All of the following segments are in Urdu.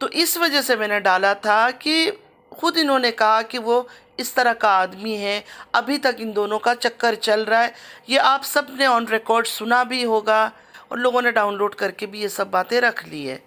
تو اس وجہ سے میں نے ڈالا تھا کہ خود انہوں نے کہا کہ وہ اس طرح کا آدمی ہے، ابھی تک ان دونوں کا چکر چل رہا ہے۔ یہ آپ سب نے آن ریکارڈ سنا بھی ہوگا اور لوگوں نے ڈاؤن لوڈ کر کے بھی یہ سب باتیں رکھ لی ہے۔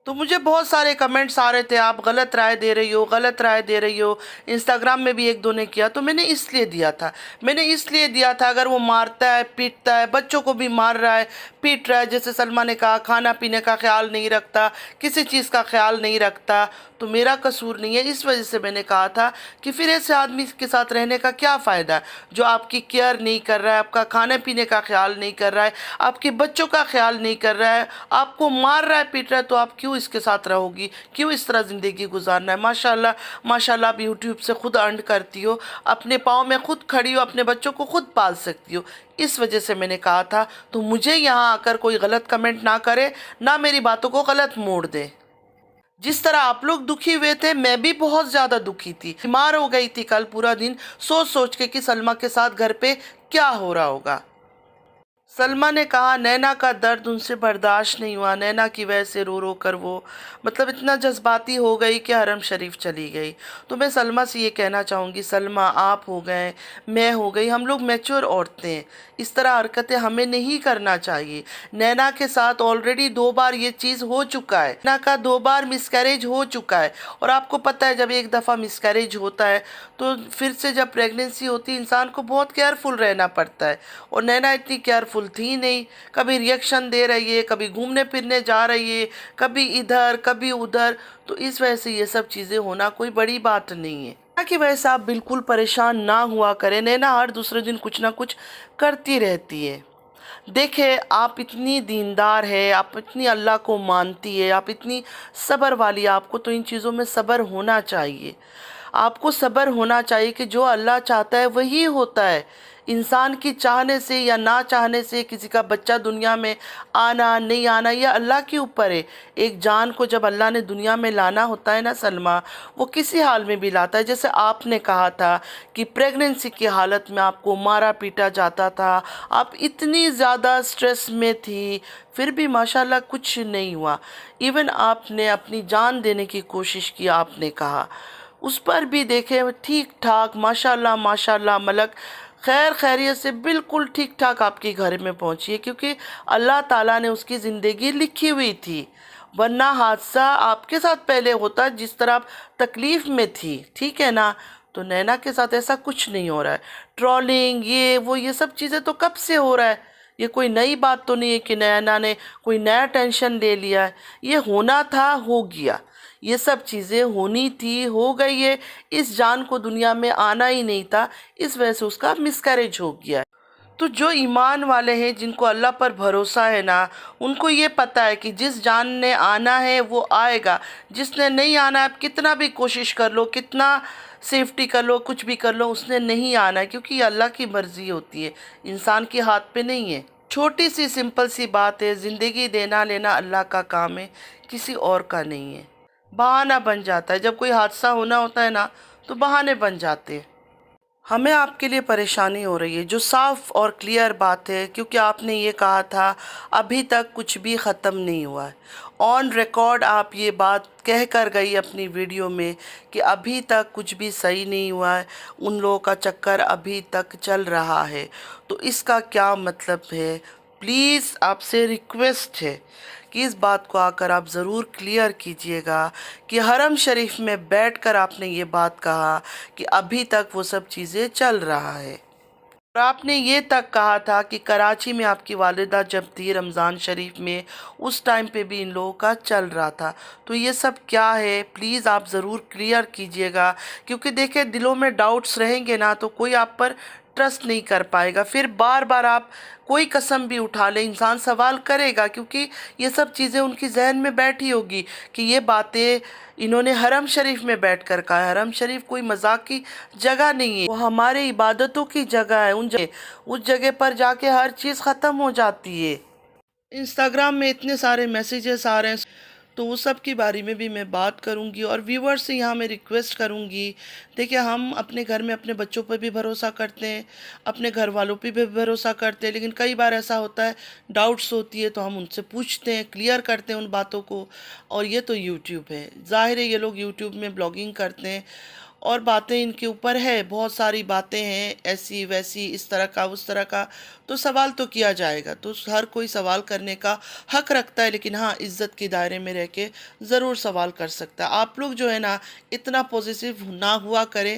تو مجھے بہت سارے کمنٹس آ رہے تھے، آپ غلط رائے دے رہی ہو، غلط رائے دے رہی ہو۔ انسٹاگرام میں بھی ایک دو نے کیا، تو میں نے اس لیے دیا تھا، اگر وہ مارتا ہے، پیٹتا ہے، بچوں کو بھی مار رہا ہے، پیٹ رہا ہے، جیسے سلمہ نے کہا کھانا پینے کا خیال نہیں رکھتا، کسی چیز کا خیال نہیں رکھتا، تو میرا قصور نہیں ہے۔ اس وجہ سے میں نے کہا تھا کہ پھر ایسے آدمی کے ساتھ رہنے کا کیا فائدہ ہے جو آپ کی کیئر نہیں کر رہا ہے، آپ کا کھانے پینے کا خیال نہیں کر رہا ہے، آپ کے بچوں کا خیال نہیں کر رہا ہے، آپ کو مار رہا ہے، پیٹ رہا ہے، تو آپ کیوں اس کے ساتھ رہو گی؟ کیوں اس طرح زندگی گزارنا ہے؟ ماشاءاللہ آپ یوٹیوب سے خود ارن کرتی ہو، اپنے پاؤں میں خود کھڑی ہو، اپنے بچوں کو خود پال سکتی ہو۔ اس وجہ سے میں نے کہا تھا، تو مجھے یہاں آ کر کوئی غلط کمنٹ نہ کرے، نہ میری باتوں کو غلط موڑ دے۔ جس طرح آپ لوگ دکھی ہوئے تھے، میں بھی بہت زیادہ دکھی تھی، بیمار ہو گئی تھی کل پورا دن سوچ کے کہ سلمہ کے ساتھ گھر پہ کیا ہو رہا ہوگا۔ سلمہ نے کہا نینا کا درد ان سے برداشت نہیں ہوا، نینا کی وجہ سے رو کر وہ اتنا جذباتی ہو گئی کہ حرم شریف چلی گئی۔ تو میں سلمہ سے یہ کہنا چاہوں گی، سلمہ آپ ہو گئے، میں ہو گئی، ہم لوگ میچور عورتیں ہیں، اس طرح حرکتیں ہمیں نہیں کرنا چاہیے۔ نینا کے ساتھ آلریڈی 2 بار یہ چیز ہو چکا ہے، نینا کا 2 بار مسکیریج ہو چکا ہے، اور آپ کو پتہ ہے جب ایک دفعہ مسکیریج ہوتا ہے تو پھر سے جب پریگننسی ہوتی ہے انسان کو بہت کیئرفل رہنا پڑتا ہے، اور نینا اتنی کیئرفل تھی نہیں، کبھی ریئیکشن دے رہی ہے، کبھی گھومنے پھرنے جا رہی ہے، کبھی ادھر کبھی ادھر، تو اس وجہ سے یہ سب چیزیں ہونا کوئی بڑی بات نہیں ہے۔ نینا کی وجہ سے آپ بالکل پریشان نہ ہوا کریں، نینا ہر دوسرے دن کچھ نہ کچھ کرتی رہتی ہے۔ دیکھیں آپ اتنی دیندار ہے، آپ اتنی اللہ کو مانتی ہے، آپ اتنی صبر والی، آپ کو تو ان چیزوں میں صبر ہونا چاہیے۔ آپ کو صبر ہونا چاہیے کہ جو اللہ چاہتا ہے وہی ہوتا ہے۔ انسان کی چاہنے سے یا نہ چاہنے سے کسی کا بچہ دنیا میں آنا نہیں آنا یہ اللہ کے اوپر ہے۔ ایک جان کو جب اللہ نے دنیا میں لانا ہوتا ہے نا سلمہ، وہ کسی حال میں بھی لاتا ہے۔ جیسے آپ نے کہا تھا کہ پریگننسی کی حالت میں آپ کو مارا پیٹا جاتا تھا، آپ اتنی زیادہ سٹریس میں تھی، پھر بھی ماشاءاللہ کچھ نہیں ہوا۔ ایون آپ نے اپنی جان دینے کی کوشش کی، آپ نے کہا، اس پر بھی دیکھیں ٹھیک ٹھاک ماشاءاللہ ملک خیر خیریت سے بالکل ٹھیک ٹھاک آپ کے گھر میں پہنچی ہے، کیونکہ اللہ تعالیٰ نے اس کی زندگی لکھی ہوئی تھی، ورنہ حادثہ آپ کے ساتھ پہلے ہوتا جس طرح آپ تکلیف میں تھی، ٹھیک ہے نا؟ تو نینا کے ساتھ ایسا کچھ نہیں ہو رہا ہے۔ ٹرولنگ یہ سب چیزیں تو کب سے ہو رہا ہے، یہ کوئی نئی بات تو نہیں ہے کہ نینا نے کوئی نیا ٹینشن لے لیا ہے، یہ ہونا تھا ہو گیا، یہ سب چیزیں ہونی تھی ہو گئی ہے۔ اس جان کو دنیا میں آنا ہی نہیں تھا، اس وجہ سے اس کا مسکیریج ہو گیا ہے۔ تو جو ایمان والے ہیں، جن کو اللہ پر بھروسہ ہے نا، ان کو یہ پتہ ہے کہ جس جان نے آنا ہے وہ آئے گا، جس نے نہیں آنا ہے آپ کتنا بھی کوشش کر لو، کتنا سیفٹی کر لو، کچھ بھی کر لو، اس نے نہیں آنا ہے، کیونکہ یہ اللہ کی مرضی ہوتی ہے، انسان کے ہاتھ پہ نہیں ہے۔ چھوٹی سی سمپل سی بات ہے، زندگی دینا لینا اللہ کا کام ہے، کسی اور کا نہیں ہے۔ بہانہ بن جاتا ہے، جب کوئی حادثہ ہونا ہوتا ہے نا تو بہانے بن جاتے ہیں۔ ہمیں آپ کے لیے پریشانی ہو رہی ہے، جو صاف اور کلیئر بات ہے، کیونکہ آپ نے یہ کہا تھا ابھی تک کچھ بھی ختم نہیں ہوا ہے۔ آن ریکارڈ آپ یہ بات کہہ کر گئی اپنی ویڈیو میں کہ ابھی تک کچھ بھی صحیح نہیں ہوا ہے، ان لوگوں کا چکر ابھی تک چل رہا ہے۔ تو اس کا کیا مطلب ہے؟ پلیز آپ سے ریکویسٹ ہے کہ اس بات کو آ کر آپ ضرور کلیئر کیجئے گا کہ حرم شریف میں بیٹھ کر آپ نے یہ بات کہا کہ ابھی تک وہ سب چیزیں چل رہا ہے، اور آپ نے یہ تک کہا تھا کہ کراچی میں آپ کی والدہ جب تھی رمضان شریف میں، اس ٹائم پہ بھی ان لوگوں کا چل رہا تھا۔ تو یہ سب کیا ہے پلیز آپ ضرور کلیئر کیجئے گا، کیونکہ دیکھیں دلوں میں ڈاؤٹس رہیں گے نا تو کوئی آپ پر ٹرسٹ نہیں کر پائے گا، پھر بار بار آپ کوئی قسم بھی اٹھا لیں انسان سوال کرے گا، کیونکہ یہ سب چیزیں ان کی ذہن میں بیٹھی ہوگی کہ یہ باتیں انہوں نے حرم شریف میں بیٹھ کر کہا ہے۔ حرم شریف کوئی مذاق کی جگہ نہیں ہے، وہ ہمارے عبادتوں کی جگہ ہے، اس جگہ پر جا کے ہر چیز ختم ہو جاتی ہے۔ انسٹاگرام میں اتنے سارے میسیجز آ رہے ہیں، تو وہ سب کے بارے میں بھی میں بات کروں گی، اور ویورز سے یہاں میں ریکویسٹ کروں گی، دیکھیں ہم اپنے گھر میں اپنے بچوں پہ بھی بھروسہ کرتے ہیں، اپنے گھر والوں پہ بھی بھروسہ کرتے ہیں، لیکن کئی بار ایسا ہوتا ہے ڈاؤٹس ہوتی ہے تو ہم ان سے پوچھتے ہیں، کلیئر کرتے ہیں ان باتوں کو۔ اور یہ تو یوٹیوب ہے، ظاہر ہے یہ لوگ یوٹیوب میں بلاگنگ کرتے ہیں اور باتیں ان کے اوپر ہے، بہت ساری باتیں ہیں ایسی ویسی، اس طرح کا اس طرح کا، تو سوال تو کیا جائے گا، تو ہر کوئی سوال کرنے کا حق رکھتا ہے، لیکن ہاں عزت کے دائرے میں رہ کے ضرور سوال کر سکتا ہے۔ آپ لوگ جو ہے نا اتنا پوزیسیو نہ ہوا کریں،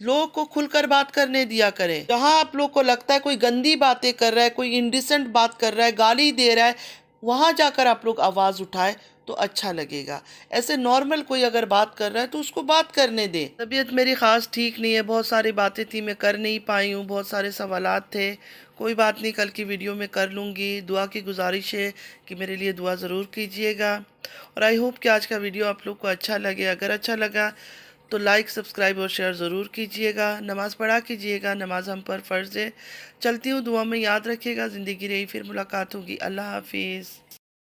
لوگوں کو کھل کر بات کرنے دیا کریں۔ جہاں آپ لوگ کو لگتا ہے کوئی گندی باتیں کر رہا ہے، کوئی انڈیسنٹ بات کر رہا ہے، گالی دے رہا ہے، وہاں جا کر آپ لوگ آواز اٹھائے تو اچھا لگے گا۔ ایسے نارمل کوئی اگر بات کر رہا ہے تو اس کو بات کرنے دیں۔ طبیعت میری خاص ٹھیک نہیں ہے، بہت ساری باتیں تھی میں کر نہیں پائی ہوں، بہت سارے سوالات تھے، کوئی بات نہیں، کل کی ویڈیو میں کر لوں گی۔ دعا کی گزارش ہے کہ میرے لیے دعا ضرور کیجئے گا، اور آئی ہوپ کہ آج کا ویڈیو آپ لوگ کو اچھا لگے۔ اگر اچھا لگا تو لائک، سبسکرائب اور شیئر ضرور کیجئے گا۔ نماز پڑھا کیجئے گا، نماز ہم پر فرض ہے۔ چلتی ہوں، دعا میں یاد رکھیے گا، زندگی رہی پھر ملاقات ہوگی۔ اللہ حافظ۔